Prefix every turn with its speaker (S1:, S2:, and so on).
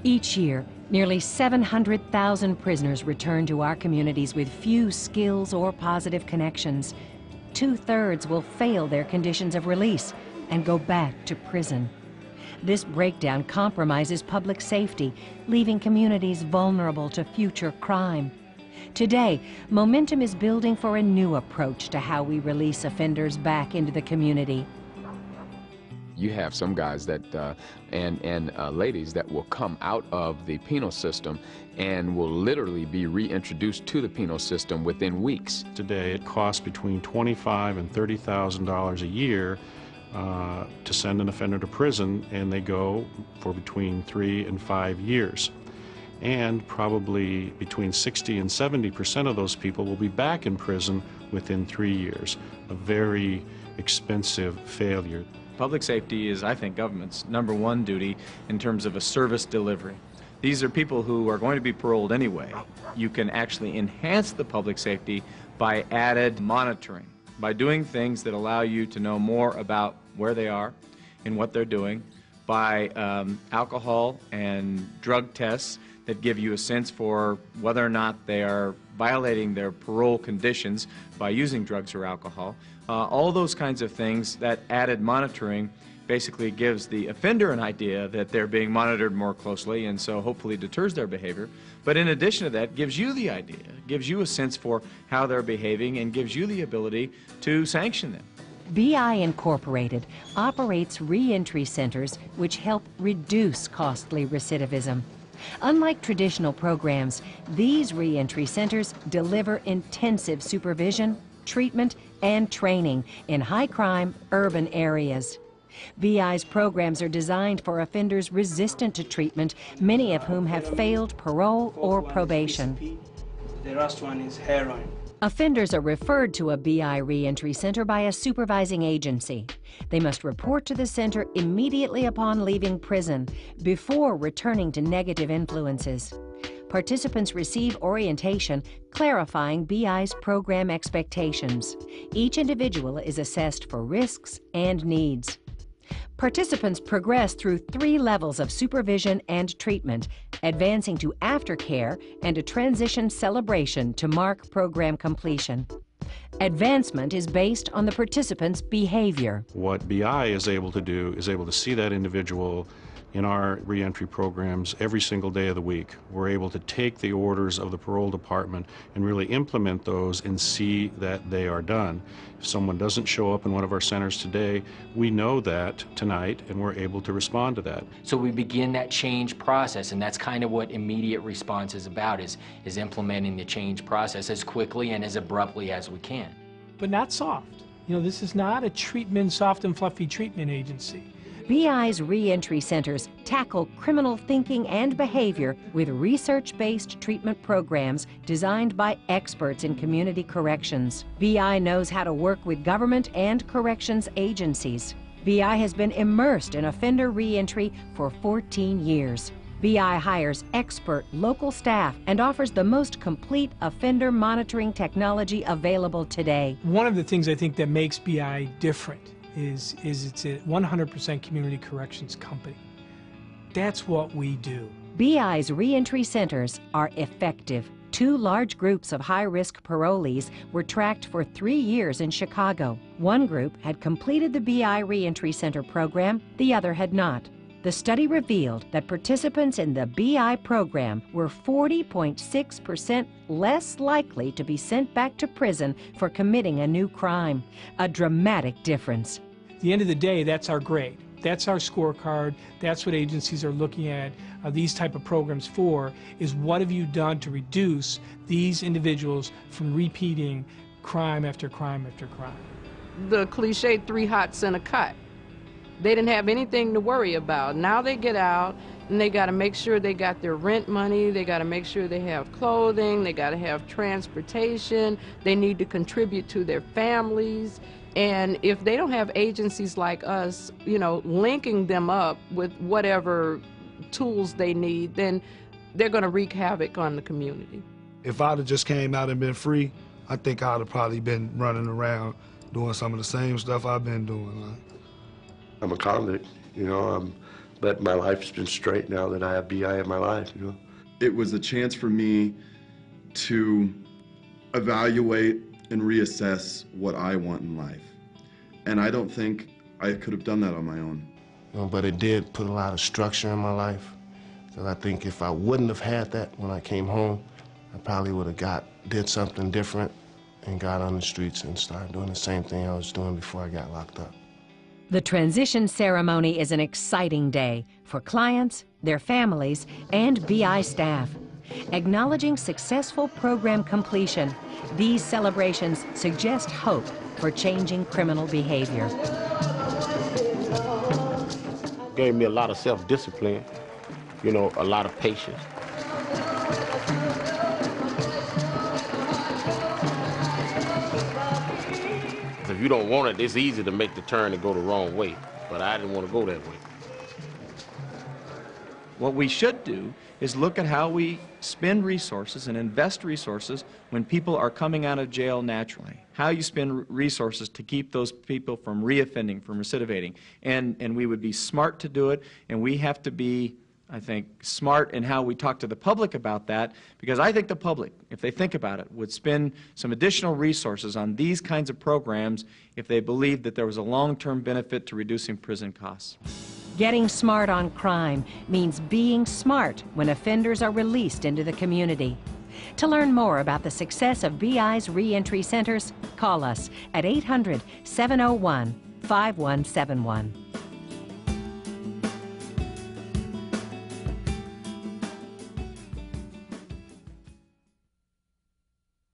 S1: Each year, nearly 700,000 prisoners return to our communities with few skills or positive connections. 2/3 will fail their conditions of release and go back to prison. This breakdown compromises public safety, leaving communities vulnerable to future crime. Today, momentum is building for a new approach to how we release offenders back into the community.
S2: You have some guys that and ladies that will come out of the penal system and will literally be reintroduced to the penal system within weeks.
S3: Today, it costs between $25,000 and $30,000 a year to send an offender to prison, and they go for between 3 and 5 years. And probably between 60 and 70% of those people will be back in prison within 3 years. A very expensive failure.
S4: Public safety is, I think, government's #1 duty in terms of a service delivery. These are people who are going to be paroled anyway. You can actually enhance the public safety by added monitoring, by doing things that allow you to know more about where they are and what they're doing, by alcohol and drug tests that give you a sense for whether or not they are violating their parole conditions by using drugs or alcohol. All those kinds of things, that added monitoring basically gives the offender an idea that they're being monitored more closely, and so hopefully deters their behavior. But in addition to that, gives you the idea, gives you a sense for how they're behaving, and gives you the ability to sanction them.
S1: BI Incorporated operates reentry centers which help reduce costly recidivism. Unlike traditional programs, these reentry centers deliver intensive supervision, treatment, and training in high-crime urban areas. BI's programs are designed for offenders resistant to treatment, many of whom have failed parole or probation.
S5: The last one is heroin.
S1: Offenders are referred to a BI reentry center by a supervising agency. They must report to the center immediately upon leaving prison, before returning to negative influences. Participants receive orientation clarifying BI's program expectations. Each individual is assessed for risks and needs. Participants progress through 3 levels of supervision and treatment, advancing to aftercare and a transition celebration to mark program completion. Advancement is based on the participant's behavior.
S3: What BI is able to do is able to see that individual in our reentry programs every single day of the week. We're able to take the orders of the parole department and really implement those and see that they are done. If someone doesn't show up in one of our centers today, we know that tonight, and we're able to respond to that.
S6: So we begin that change process, and that's kind of what immediate response is about, is implementing the change process as quickly and as abruptly as we can.
S7: But not soft. You know, this is not a treatment, soft and fluffy treatment agency.
S1: BI's reentry centers tackle criminal thinking and behavior with research-based treatment programs designed by experts in community corrections. BI knows how to work with government and corrections agencies. BI has been immersed in offender reentry for 14 years. BI hires expert local staff and offers the most complete offender monitoring technology available today.
S7: One of the things I think that makes BI different is it's a 100% community corrections company. That's what we do.
S1: BI's reentry centers are effective. 2 large groups of high-risk parolees were tracked for 3 years in Chicago. One group had completed the BI reentry center program, the other had not. The study revealed that participants in the BI program were 40.6% less likely to be sent back to prison for committing a new crime. A dramatic difference.
S7: At the end of the day, that's our grade. That's our scorecard. That's what agencies are looking at these type of programs for, is what have you done to reduce these individuals from repeating crime after crime after crime.
S8: The cliche 3 hots and a cut. They didn't have anything to worry about. Now they get out and they got to make sure they got their rent money, they got to make sure they have clothing, they got to have transportation, they need to contribute to their families. And if they don't have agencies like us, you know, linking them up with whatever tools they need, then they're going to wreak havoc on the community.
S9: If I'd have just came out and been free, I think I'd have probably been running around doing some of the same stuff I've been doing.
S10: I'm a convict, you know. But my life's been straight now that I have BI in my life, you know.
S11: It was a chance for me to evaluate and reassess what I want in life. And I don't think I could have done that on my own.
S10: You know, but it did put a lot of structure in my life. So I think if I wouldn't have had that when I came home, I probably would have did something different and got on the streets and started doing the same thing I was doing before I got locked up.
S1: The transition ceremony is an exciting day for clients, their families, and BI staff. Acknowledging successful program completion, these celebrations suggest hope for changing criminal behavior.
S10: Gave me a lot of self-discipline, you know, a lot of patience. If you don't want it, it's easy to make the turn and go the wrong way, but I didn't want to go that way.
S4: What we should do is look at how we spend resources and invest resources when people are coming out of jail naturally. How you spend resources to keep those people from reoffending, from recidivating. And we would be smart to do it, and we have to be, I think, smart in how we talk to the public about that, because I think the public, if they think about it, would spend some additional resources on these kinds of programs if they believed that there was a long-term benefit to reducing prison costs.
S1: Getting smart on crime means being smart when offenders are released into the community. To learn more about the success of BI's reentry centers, call us at 800-701-5171.